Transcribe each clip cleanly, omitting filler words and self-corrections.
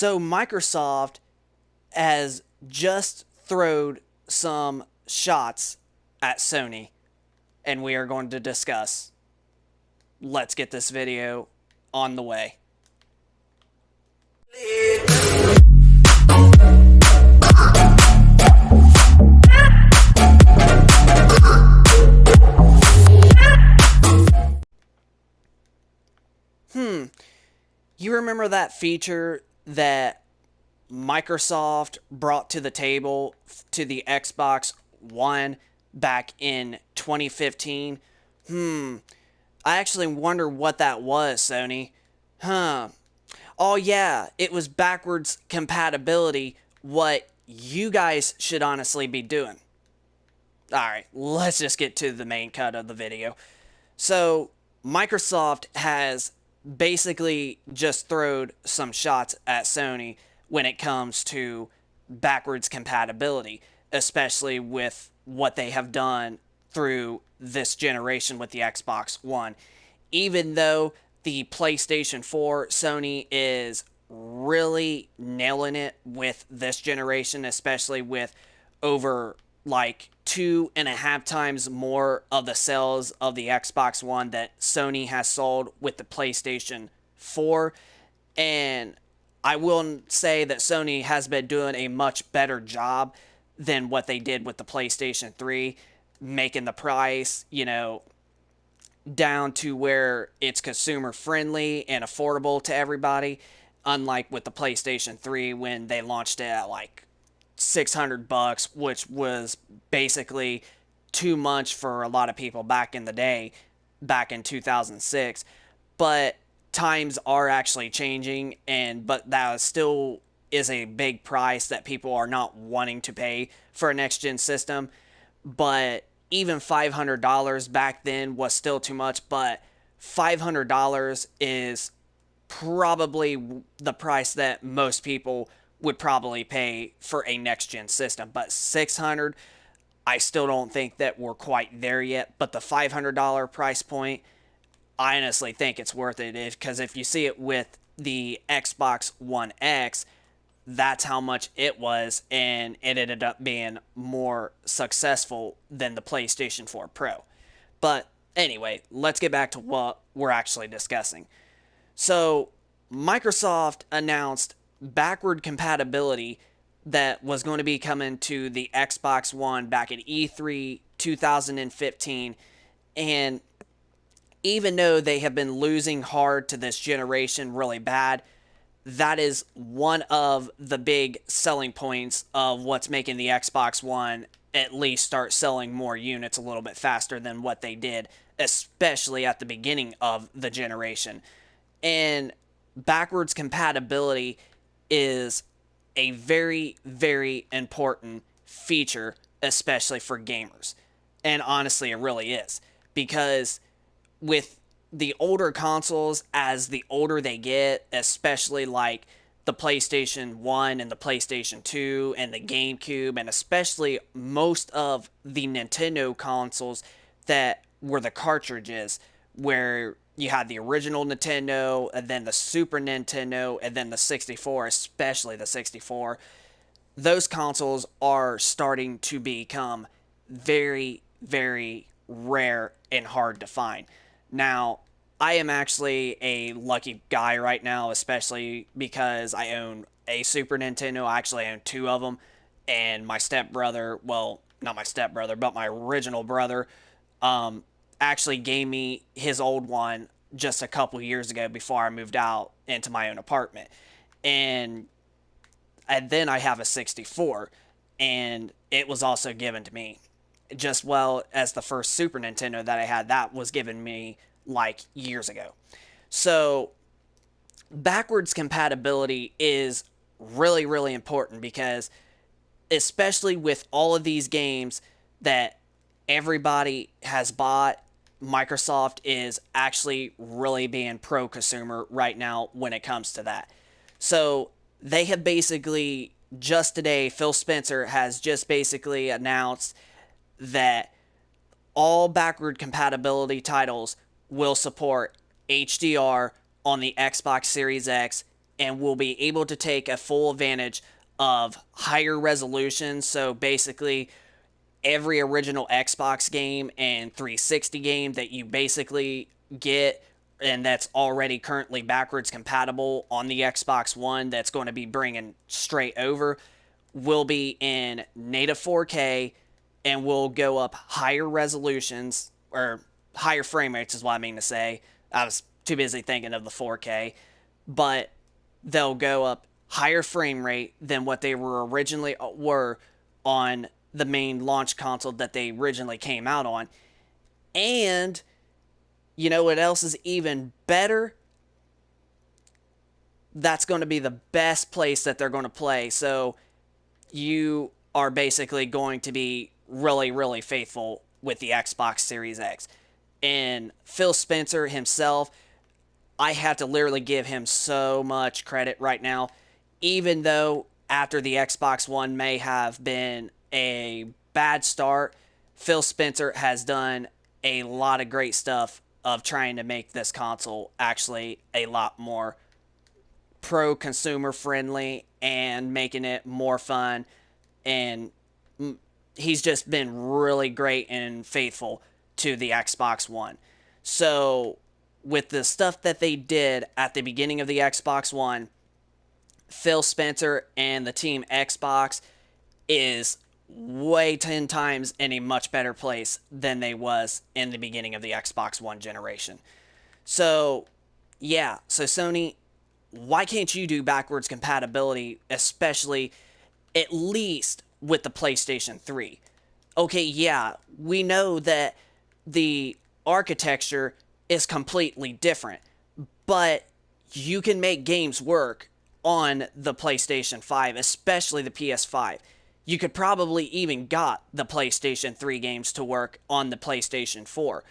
So Microsoft has just thrown some shots at Sony, and we are going to discuss. Let's get this video on the way. You remember that feature that Microsoft brought to the table to the Xbox One back in 2015? I actually wonder what that was, Sony. Huh. Oh yeah, it was backwards compatibility, what you guys should honestly be doing. Alright, let's just get to the main cut of the video. So, Microsoft has basically just thrown some shots at Sony when it comes to backwards compatibility, especially with what they have done through this generation with the Xbox One. Even though the PlayStation 4, Sony is really nailing it with this generation, especially with over like 2.5 times more of the sales of the Xbox One that Sony has sold with the PlayStation 4. And I will say that Sony has been doing a much better job than what they did with the PlayStation 3, making the price, down to where it's consumer friendly and affordable to everybody, unlike with the PlayStation 3 when they launched it at like $600, which was basically too much for a lot of people back in the day, back in 2006. But times are actually changing, but that still is a big price that people are not wanting to pay for a next gen system. But even $500 back then was still too much, but $500 is probably the price that most people would probably pay for a next gen system. But 600, I still don't think that we're quite there yet. But the $500 price point, I honestly think it's worth it, because if you see it with the Xbox One X, that's how much it was, and it ended up being more successful than the PlayStation 4 Pro. But anyway, let's get back to what we're actually discussing. So, Microsoft announced backward compatibility that was going to be coming to the Xbox One back in E3 2015, and even though they have been losing hard to this generation really bad, that is one of the big selling points of what's making the Xbox One at least start selling more units a little bit faster than what they did, especially at the beginning of the generation. And backwards compatibility is a very, very important feature, especially for gamers. And honestly, it really is. Because with the older consoles, as the older they get, especially like the PlayStation 1 and the PlayStation 2 and the GameCube, and especially most of the Nintendo consoles that were the cartridges, where you had the original Nintendo, and then the Super Nintendo, and then the 64, especially the 64. Those consoles are starting to become very, very rare and hard to find. Now, I am actually a lucky guy right now, especially because I own a Super Nintendo. I actually own two of them, and my stepbrother, well, not my stepbrother, but my original brother, actually gave me his old one just a couple years ago before I moved out into my own apartment. And then I have a 64, and it was also given to me, just well as the first Super Nintendo that I had, that was given me like years ago. So backwards compatibility is really, really important, because especially with all of these games that everybody has bought, Microsoft is actually really being pro-consumer right now when it comes to that. So they have basically, just today, Phil Spencer has just basically announced that all backward compatibility titles will support HDR on the Xbox Series X and will be able to take a full advantage of higher resolution. So basically, every original Xbox game and 360 game that you basically get and that's already currently backwards compatible on the Xbox One that's going to be bringing straight over will be in native 4K and will go up higher resolutions or higher frame rates is what I mean to say. I was too busy thinking of the 4K, but they'll go up higher frame rate than what they were originally were on the main launch console that they originally came out on. And you know what else is even better? That's going to be the best place that they're going to play. So you are basically going to be really, really faithful with the Xbox Series X. And Phil Spencer himself, I have to literally give him so much credit right now. Even though after the Xbox One may have been a bad start, Phil Spencer has done a lot of great stuff of trying to make this console actually a lot more pro-consumer friendly and making it more fun. And he's just been really great and faithful to the Xbox One. So with the stuff that they did at the beginning of the Xbox One, Phil Spencer and the team Xbox is way 10 times in a much better place than they was in the beginning of the Xbox One generation. So, yeah, so Sony, why can't you do backwards compatibility, especially at least with the PlayStation 3? Okay, yeah, we know that the architecture is completely different, but you can make games work on the PlayStation 5, especially the PS5. You could probably even got the PlayStation 3 games to work on the PlayStation 4.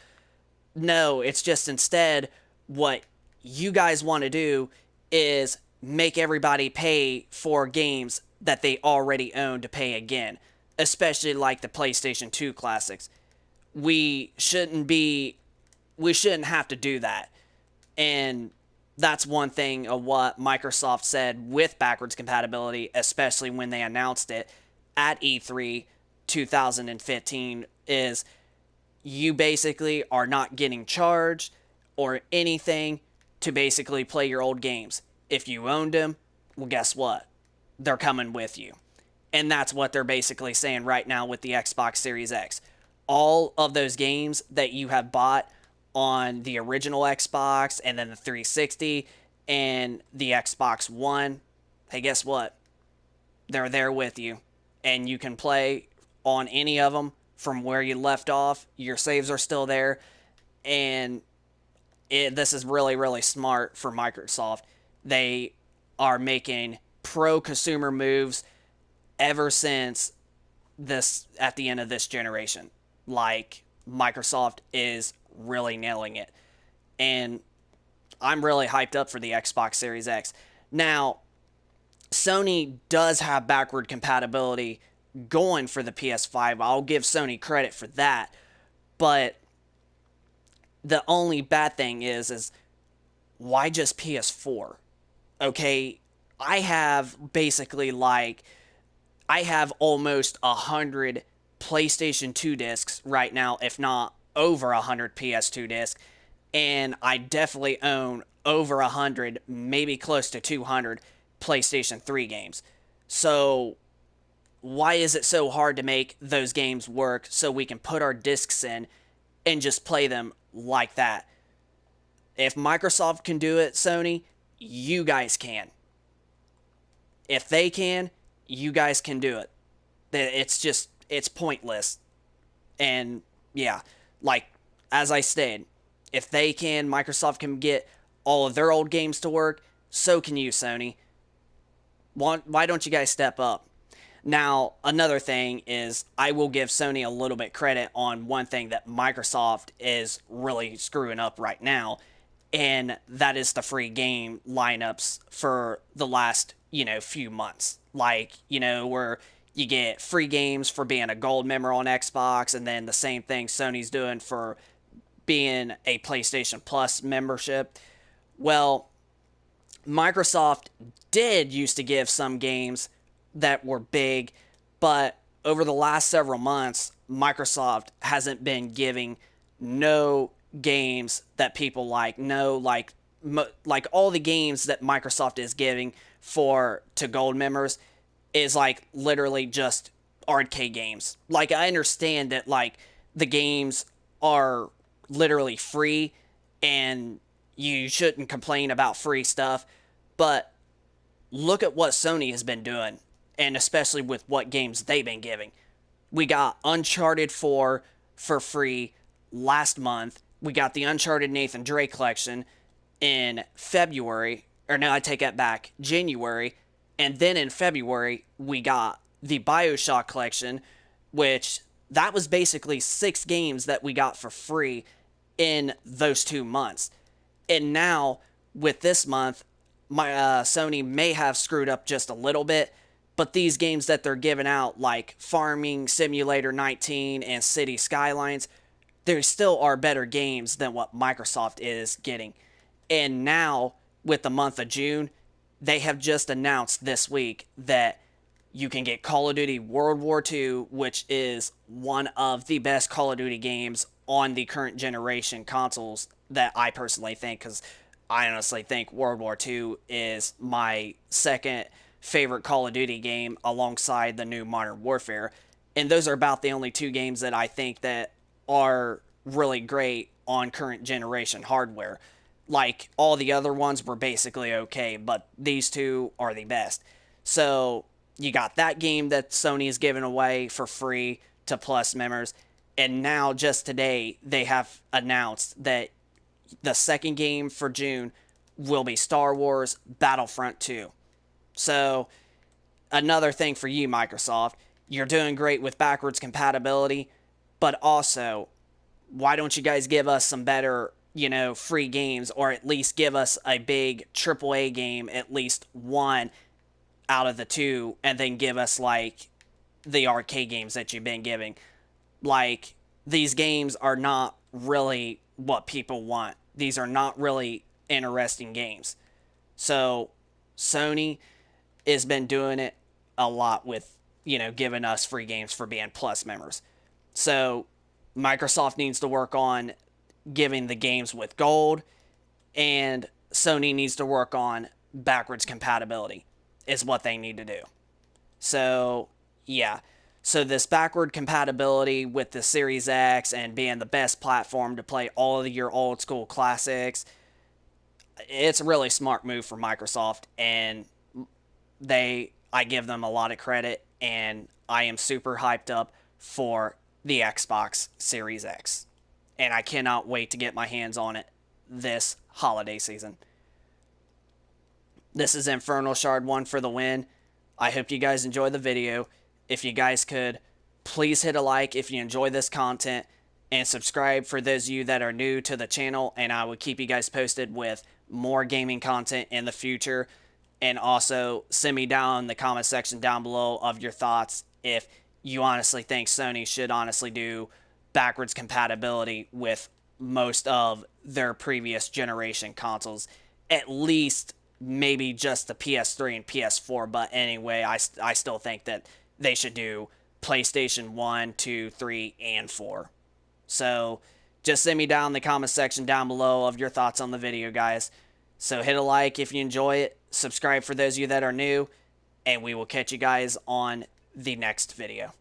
No, it's just instead what you guys want to do is make everybody pay for games that they already own to pay again, especially like the PlayStation 2 classics. We shouldn't have to do that. And that's one thing of what Microsoft said with backwards compatibility, especially when they announced it at E3 2015, is you basically are not getting charged or anything to basically play your old games. If you owned them, well, guess what? They're coming with you. And that's what they're basically saying right now with the Xbox Series X. All of those games that you have bought on the original Xbox and then the 360 and the Xbox One, hey, guess what? They're there with you. And you can play on any of them from where you left off. Your saves are still there. And this is really, really smart for Microsoft. They are making pro-consumer moves ever since this at the end of this generation. Like, Microsoft is really nailing it. And I'm really hyped up for the Xbox Series X. Now, Sony does have backward compatibility going for the PS5. I'll give Sony credit for that. But the only bad thing is why just PS4? Okay, I have almost 100 PlayStation 2 discs right now, if not over 100 PS2 discs, and I definitely own over 100, maybe close to 200 PlayStation 3 games. So why is it so hard to make those games work so we can put our discs in and just play them like that? If Microsoft can do it, Sony, you guys can. If they can, you guys can do it. It's pointless. And yeah, like, as I stated, if they can, Microsoft can get all of their old games to work, so can you, Sony. Why don't you guys step up? Now, another thing is, I will give Sony a little bit credit on one thing that Microsoft is really screwing up right now, and that is the free game lineups for the last, few months. Like, where you get free games for being a gold member on Xbox, and then the same thing Sony's doing for being a PlayStation Plus membership. Well, Microsoft did used to give some games that were big, but over the last several months, Microsoft hasn't been giving no games that people like. No, like all the games that Microsoft is giving for to gold members is like literally just arcade games. Like I understand that like the games are literally free and you shouldn't complain about free stuff, but look at what Sony has been doing, and especially with what games they've been giving. We got Uncharted 4 for free last month. We got the Uncharted Nathan Drake collection in February, or no, I take that back, January. And then in February, we got the BioShock collection, which that was basically 6 games that we got for free in those 2 months. And now with this month, my Sony may have screwed up just a little bit, but these games that they're giving out, like Farming Simulator 19 and City Skylines, there still are better games than what Microsoft is getting. And now, with the month of June, they have just announced this week that you can get Call of Duty World War II, which is one of the best Call of Duty games on the current generation consoles that I personally think, because I honestly think World War II is my second favorite Call of Duty game alongside the new Modern Warfare. And those are about the only 2 games that I think that are really great on current generation hardware. Like all the other ones were basically okay, but these 2 are the best. So you got that game that Sony is giving away for free to Plus members. And now, just today, they have announced that the second game for June will be Star Wars Battlefront 2. So, another thing for you, Microsoft, you're doing great with backwards compatibility, but also, why don't you guys give us some better, free games, or at least give us a big AAA game, at least one out of the 2, and then give us like the arcade games that you've been giving. Like, these games are not really what people want. These are not really interesting games. So Sony has been doing it a lot with, giving us free games for being Plus members. So Microsoft needs to work on giving the games with gold, and Sony needs to work on backwards compatibility is what they need to do. So, yeah. So this backward compatibility with the Series X and being the best platform to play all of your old school classics, it's a really smart move for Microsoft, and I give them a lot of credit, and I am super hyped up for the Xbox Series X. And I cannot wait to get my hands on it this holiday season. This is Infernal Shard 1 for the win. I hope you guys enjoy the video. If you guys could, please hit a like if you enjoy this content, and subscribe for those of you that are new to the channel, and I will keep you guys posted with more gaming content in the future. And also, send me down in the comment section down below of your thoughts if you honestly think Sony should honestly do backwards compatibility with most of their previous generation consoles. At least maybe just the PS3 and PS4, but anyway, I still think that they should do PlayStation 1, 2, 3, and 4. So just send me down in the comment section down below of your thoughts on the video, guys. So hit a like if you enjoy it, subscribe for those of you that are new, and we will catch you guys on the next video.